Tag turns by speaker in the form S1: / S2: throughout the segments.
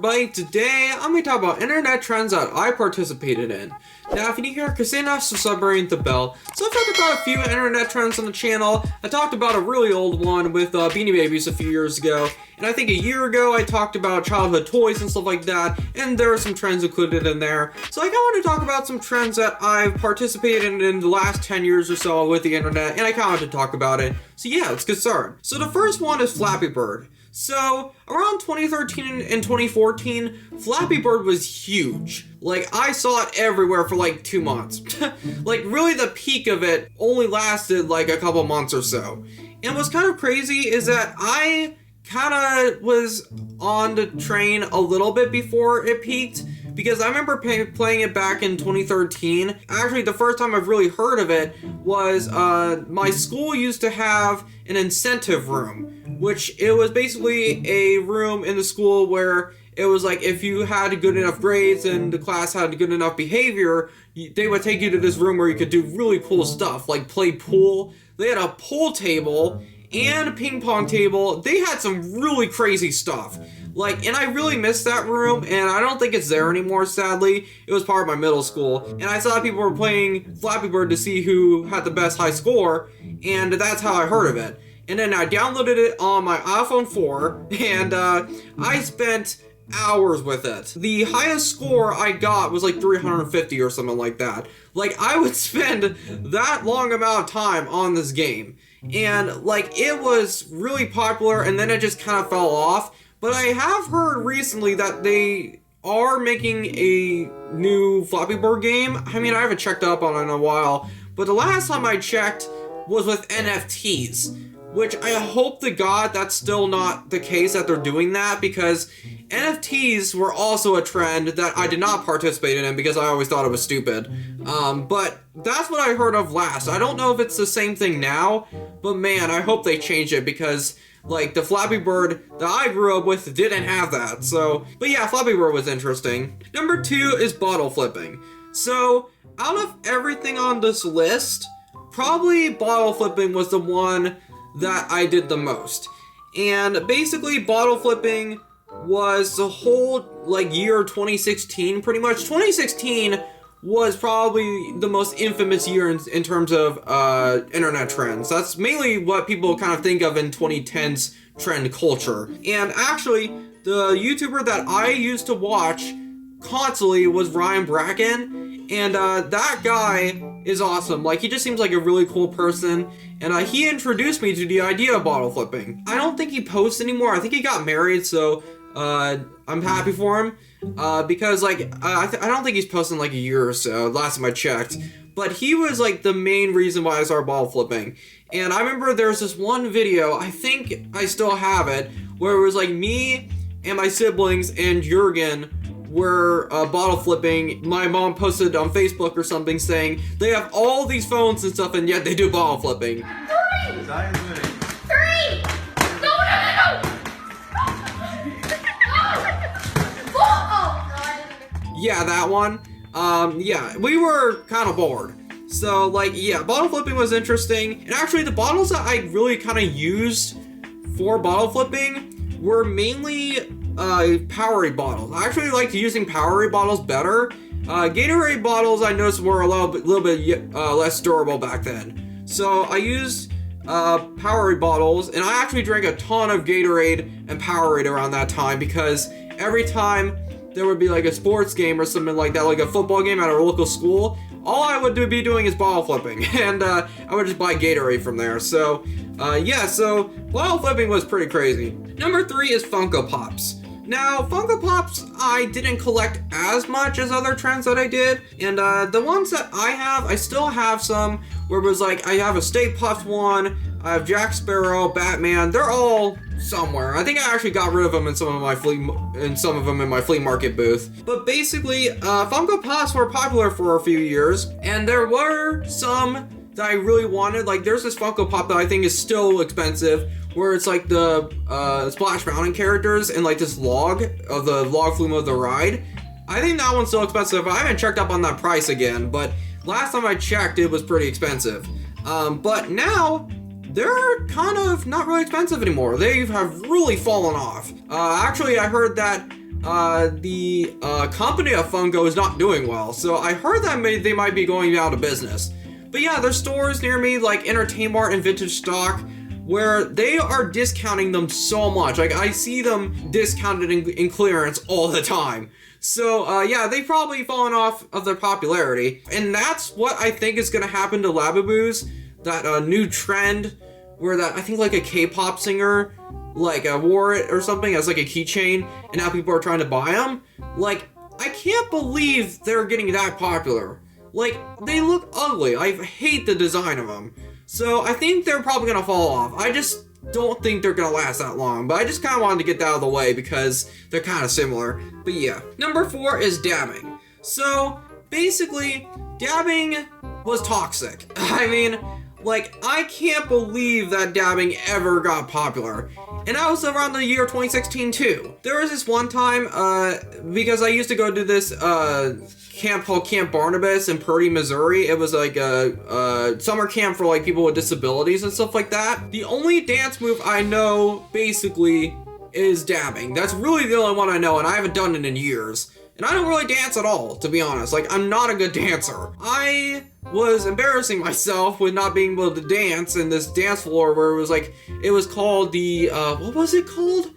S1: everybody? Today, I'm going to talk about internet trends that I participated in. Now, if you're new here, consider subscribing to the bell. So I've talked about a few internet trends on the channel. I talked about a really old one with Beanie Babies a few years ago. And I think a year ago, I talked about childhood toys and stuff like that. And there are some trends included in there. So I kind of want to talk about some trends that I've participated in the last 10 years or so with the internet. And I kind of want to talk about it. So yeah, let's get started. So the first one is Flappy Bird. So, around 2013 and 2014, Flappy Bird was huge. Like, I saw it everywhere for like 2 months. Like, really the peak of it only lasted like a couple months or so. And what's kind of crazy is that I kind of was on the train a little bit before it peaked, because I remember playing it back in 2013. Actually, the first time I've really heard of it was my school used to have an incentive room, which it was basically a room in the school where it was like if you had good enough grades and the class had good enough behavior, they would take you to this room where you could do really cool stuff, like play pool. They had a pool table and a ping pong table. They had some really crazy stuff. Like, and I really miss that room, and I don't think it's there anymore, sadly. It was part of my middle school, and I saw people were playing Flappy Bird to see who had the best high score, and that's how I heard of it. And then I downloaded it on my iPhone 4, and I spent hours with it. The highest score I got was like 350 or something like that. Like, I would spend that long amount of time on this game. And, like, it was really popular, and then it just kind of fell off. But I have heard recently that they are making a new Flappy Bird game. I mean, I haven't checked up on it in a while, but the last time I checked was with NFTs. Which I hope to God that's still not the case that they're doing that, because NFTs were also a trend that I did not participate in because I always thought it was stupid. But that's what I heard of last. I don't know if it's the same thing now, but man, I hope they change it, because like the Flappy Bird that I grew up with didn't have that. So, but yeah, Flappy Bird was interesting. Number 2 is bottle flipping. So, out of everything on this list, probably bottle flipping was the one that I did the most. And basically bottle flipping was the whole like year 2016 pretty much. 2016 was probably the most infamous year in terms of internet trends. That's mainly what people kind of think of in 2010's trend culture. And actually, the YouTuber that I used to watch constantly was Ryan Bracken. And that guy is awesome. Like, he just seems like a really cool person. And he introduced me to the idea of bottle flipping. I don't think he posts anymore. I think he got married, so I'm happy for him. Because, like, I don't think he's posted in like a year or so, last time I checked. But he was, like, the main reason why I started bottle flipping. And I remember there was this one video, I think I still have it, where it was, like, me and my siblings and Jurgen were bottle flipping. My mom posted on Facebook or something saying they have all these phones and stuff, and yet they do bottle flipping.
S2: 3! 3! No, no, no, no! Oh, God.
S1: Yeah, that one. Yeah, we were kind of bored. So, like, yeah, bottle flipping was interesting. And actually, the bottles that I really kind of used for bottle flipping were mainly Powerade bottles. I actually liked using Powerade bottles better. Gatorade bottles I noticed were a little bit less durable back then. So I used Powerade bottles, and I actually drank a ton of Gatorade and Powerade around that time, because every time there would be like a sports game or something like that, like a football game at our local school, all I would be doing is bottle flipping, and I would just buy Gatorade from there. So yeah, so bottle flipping was pretty crazy. Number 3 is Funko Pops. Now, Funko Pops, I didn't collect as much as other trends that I did, and the ones that I have, I still have some, where it was like, I have a Stay Puft one, I have Jack Sparrow, Batman, they're all somewhere. I think I actually got rid of them in some of them in my flea market booth. But basically, Funko Pops were popular for a few years, and there were some that I really wanted. Like, there's this Funko Pop that I think is still expensive, where it's like the Splash Mountain characters and like this log of the log flume of the ride. I think that one's still expensive. I haven't checked up on that price again, but last time I checked, it was pretty expensive. But now, they're kind of not really expensive anymore. They have really fallen off. Actually, I heard that the company of Funko is not doing well. So I heard that they might be going out of business. But yeah, there's stores near me like Entertainment and Vintage Stock where they are discounting them so much. Like I see them discounted in clearance all the time. So yeah, they've probably fallen off of their popularity. And that's what I think is gonna happen to Labubu's. That new trend where I think like a K-pop singer like wore it or something as like a keychain, and now people are trying to buy them. Like, I can't believe they're getting that popular. Like, they look ugly. I hate the design of them. So I think they're probably gonna fall off. I just don't think they're gonna last that long, but I just kind of wanted to get that out of the way because they're kind of similar. But yeah. Number 4 is dabbing. So basically, dabbing was toxic. I mean, like, I can't believe that dabbing ever got popular. And that was around the year 2016 too. There was this one time, because I used to go to this camp called Camp Barnabas in Purdy, Missouri. It was like a summer camp for like people with disabilities and stuff like that. The only dance move I know, basically, is dabbing. That's really the only one I know, and I haven't done it in years. And I don't really dance at all, to be honest. Like, I'm not a good dancer. I was embarrassing myself with not being able to dance in this dance floor where it was called the, what was it called?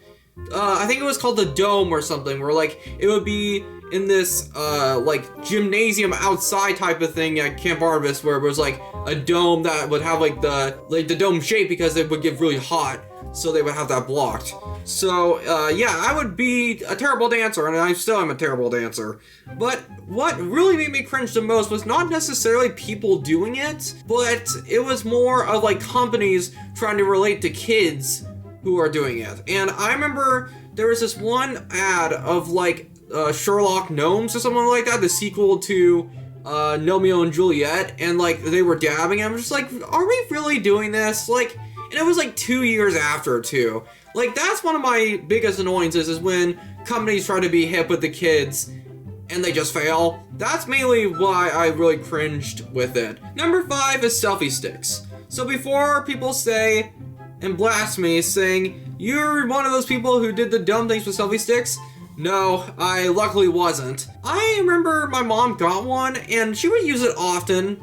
S1: I think it was called the Dome or something, where like, it would be in this, like, gymnasium outside type of thing at Camp Barnabas where it was like a dome that would have like the dome shape because it would get really hot. So they would have that blocked. So, yeah, I would be a terrible dancer, and I still am a terrible dancer. But what really made me cringe the most was not necessarily people doing it, but it was more of, like, companies trying to relate to kids who are doing it. And I remember there was this one ad of, like, Sherlock Gnomes or something like that, the sequel to Romeo and Juliet, and, like, they were dabbing, and I'm just like, are we really doing this? Like, and it was like 2 years after, too. Like, that's one of my biggest annoyances is when companies try to be hip with the kids and they just fail. That's mainly why I really cringed with it. Number 5 is selfie sticks. So before people say and blast me saying, you're one of those people who did the dumb things with selfie sticks, no, I luckily wasn't. I remember my mom got one and she would use it often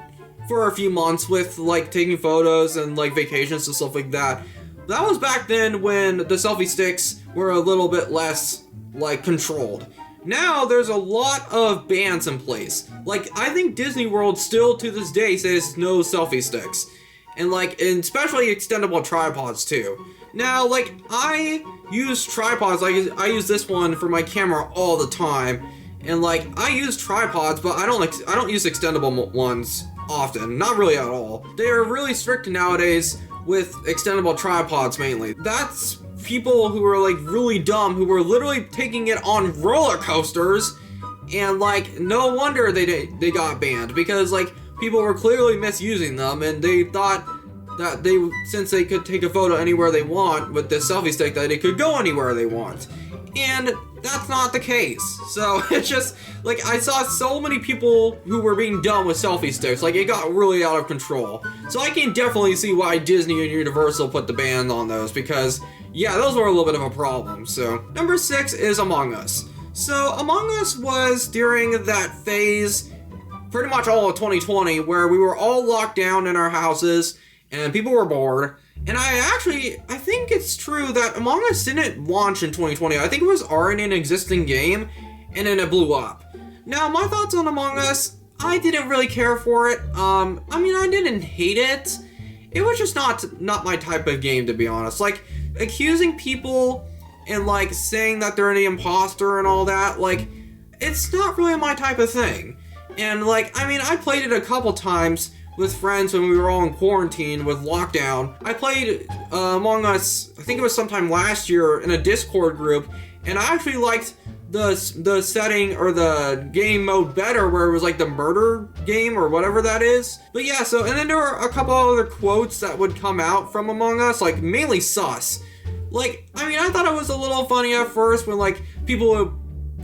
S1: for a few months with like taking photos and like vacations and stuff like that. That was back then when the selfie sticks were a little bit less like controlled. Now there's a lot of bans in place. Like I think Disney World still to this day says no selfie sticks. And like, and especially extendable tripods too. Now like I use tripods, like I use this one for my camera all the time. And like I use tripods, but I don't use extendable ones often, not really at all. They are really strict nowadays with extendable tripods mainly. That's people who are like really dumb, who were literally taking it on roller coasters, and like no wonder they got banned because like people were clearly misusing them and they thought that since they could take a photo anywhere they want with this selfie stick that it could go anywhere they want. And that's not the case. So it's just like I saw so many people who were being dumb with selfie sticks. Like it got really out of control. So I can definitely see why Disney and Universal put the ban on those because yeah, those were a little bit of a problem. So number 6 is Among Us. So Among Us was during that phase, pretty much all of 2020, where we were all locked down in our houses and people were bored. And I think it's true that Among Us didn't launch in 2020. I think it was already an existing game, and then it blew up. Now, my thoughts on Among Us, I didn't really care for it. I mean, I didn't hate it. It was just not my type of game, to be honest. Like, accusing people and, like, saying that they're the imposter and all that, like, it's not really my type of thing. And, like, I mean, I played it a couple times with friends when we were all in quarantine with lockdown. I played Among Us, I think it was sometime last year in a Discord group, and I actually liked the setting or the game mode better where it was like the murder game or whatever that is. But yeah, so, and then there were a couple other quotes that would come out from Among Us, like mainly sus. Like, I mean, I thought it was a little funny at first when like people would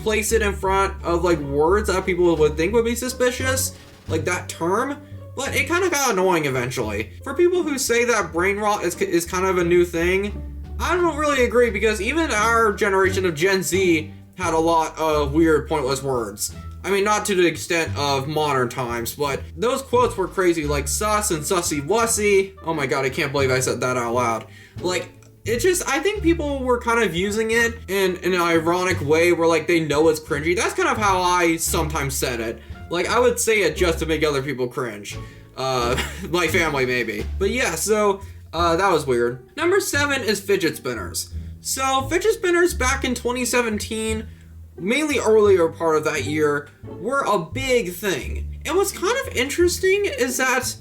S1: place it in front of like words that people would think would be suspicious, like that term. But it kind of got annoying eventually. For people who say that brain rot is kind of a new thing, I don't really agree because even our generation of Gen Z had a lot of weird, pointless words. I mean, not to the extent of modern times, but those quotes were crazy, like sus and sussy wussy. Oh my god, I can't believe I said that out loud. Like, it just, I think people were kind of using it in an ironic way where, like, they know it's cringy. That's kind of how I sometimes said it. Like, I would say it just to make other people cringe. My family, maybe. But yeah, so, that was weird. Number 7 is fidget spinners. So, fidget spinners back in 2017, mainly earlier part of that year, were a big thing. And what's kind of interesting is that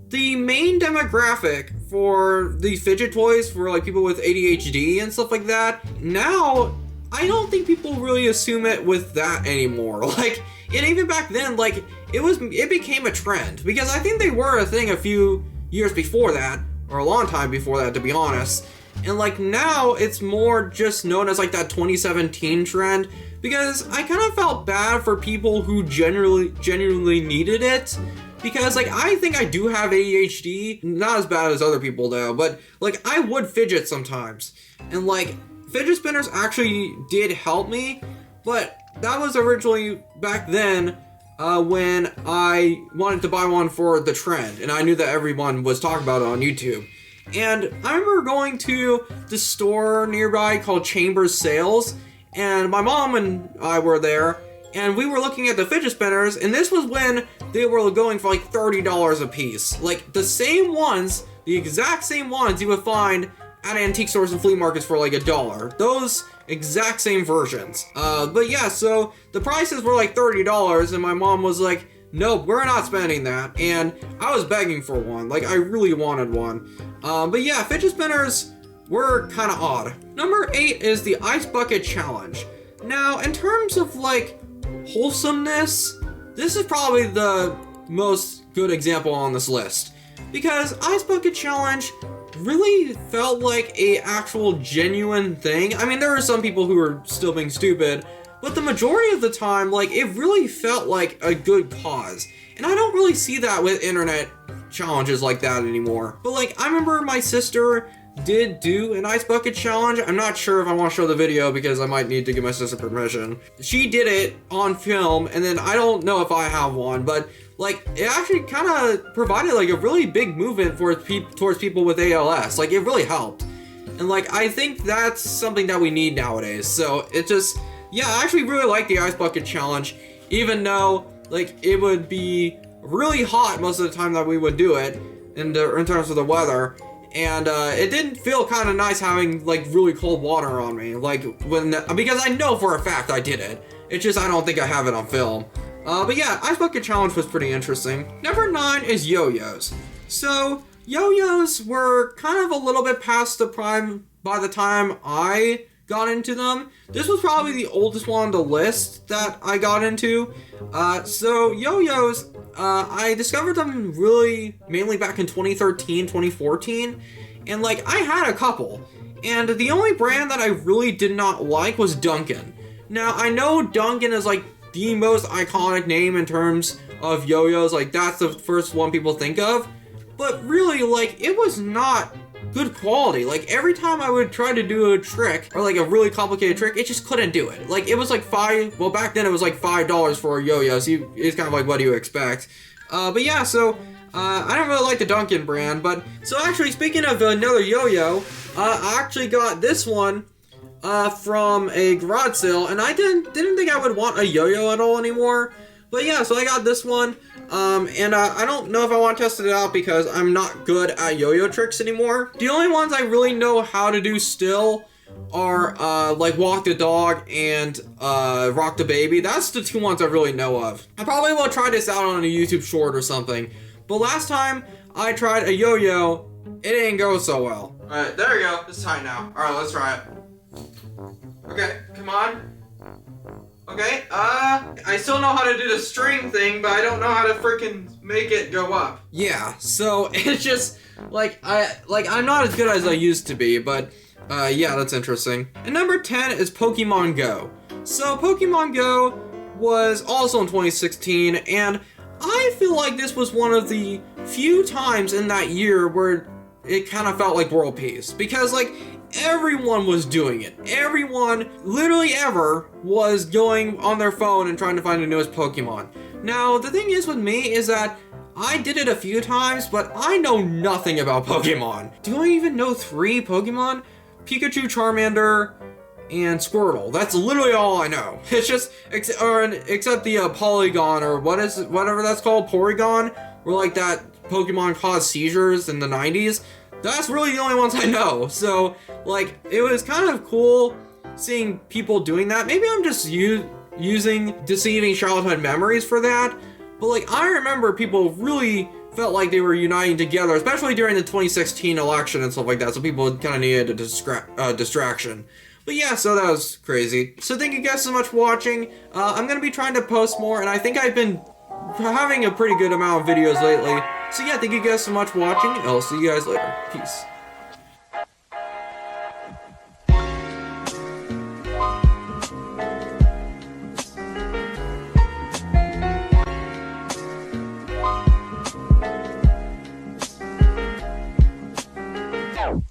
S1: the main demographic for these fidget toys for like people with ADHD and stuff like that, now I don't think people really assume it with that anymore. Like, and even back then, like, it became a trend because I think they were a thing a few years before that, or a long time before that, to be honest. And like now it's more just known as like that 2017 trend because I kind of felt bad for people who genuinely needed it. Because, like, I think I do have ADHD, not as bad as other people though, but, like, I would fidget sometimes. And, like, fidget spinners actually did help me, but that was originally back then when I wanted to buy one for the trend, and I knew that everyone was talking about it on YouTube. And I remember going to the store nearby called Chambers Sales, and my mom and I were there, and we were looking at the fidget spinners, and this was when they were going for like $30 a piece. Like the same ones, the exact same ones you would find at antique stores and flea markets for like $1. Those exact same versions. But yeah, so the prices were like $30, and my mom was like, no, we're not spending that. And I was begging for one. Like, I really wanted one. But yeah, fidget spinners were kind of odd. Number 8 is the Ice Bucket Challenge. Now, in terms of like wholesomeness, this is probably the most good example on this list. Because Ice Bucket Challenge really felt like a actual genuine thing. I mean, there are some people who were still being stupid, but the majority of the time, like, it really felt like a good cause. And I don't really see that with internet challenges like that anymore. But, like, I remember my sister did do an Ice Bucket Challenge. I'm not sure if I want to show the video because I might need to give my sister permission. She did it on film, and then I don't know if I have one, but, like, it actually kind of provided, like, a really big movement for towards people with ALS. Like, it really helped. And, like, I think that's something that we need nowadays. So, it just, yeah, I actually really like the Ice Bucket Challenge, even though, like, it would be really hot most of the time that we would do it in terms of the weather. And it didn't feel kind of nice having like really cold water on me, like because I know for a fact I did it. It's just I don't think I have it on film. But yeah, Ice Bucket Challenge was pretty interesting. Number 9 is yo-yos. So yo-yos were kind of a little bit past the prime by the time I got into them. This was probably the oldest one on the list that I got into. So yo-yos, I discovered them really mainly back in 2013, 2014, and like I had a couple, and the only brand that I really did not like was Duncan. Now I know Duncan is like the most iconic name in terms of yo-yos, like that's the first one people think of, but really like it was not good quality. Like every time I would try to do a trick or like a really complicated trick, it just couldn't do it. Like it was like back then it was like $5 for a yo-yo, so it's kind of like, what do you expect? But yeah, so I don't really like the Duncan brand, but so actually speaking of another yo-yo, I actually got this one from a garage sale, and I didn't think I would want a yo-yo at all anymore. But yeah, so I got this one, and I don't know if I want to test it out because I'm not good at yo-yo tricks anymore. The only ones I really know how to do still are like walk the dog and rock the baby. That's the 2 ones I really know of. I probably will try this out on a YouTube short or something. But last time I tried a yo-yo, it didn't go so well. Alright, there we go. It's tight now. Alright, let's try it. Okay, come on. Okay, I still know how to do the string thing, but I don't know how to freaking make it go up. Yeah, so it's just, I'm not as good as I used to be, but, yeah, that's interesting. And number 10 is Pokemon Go. So, Pokemon Go was also in 2016, and I feel like this was one of the few times in that year where it kind of felt like world peace, because like everyone was doing it. Everyone, literally ever, was going on their phone and trying to find the newest Pokemon. Now, the thing is with me is that I did it a few times, but I know nothing about Pokemon. Do I even know 3 Pokemon? Pikachu, Charmander, and Squirtle. That's literally all I know. It's just, except the Polygon, or whatever that's called, Porygon, where like that Pokemon caused seizures in the 90s. That's really the only ones I know. So, like, it was kind of cool seeing people doing that. Maybe I'm just using deceiving childhood memories for that. But, like, I remember people really felt like they were uniting together, especially during the 2016 election and stuff like that. So people kind of needed a distraction. But yeah, so that was crazy. So thank you guys so much for watching. I'm going to be trying to post more, and I think I've been having a pretty good amount of videos lately. So yeah, thank you guys so much for watching, and I'll see you guys later. Peace.
S3: Go.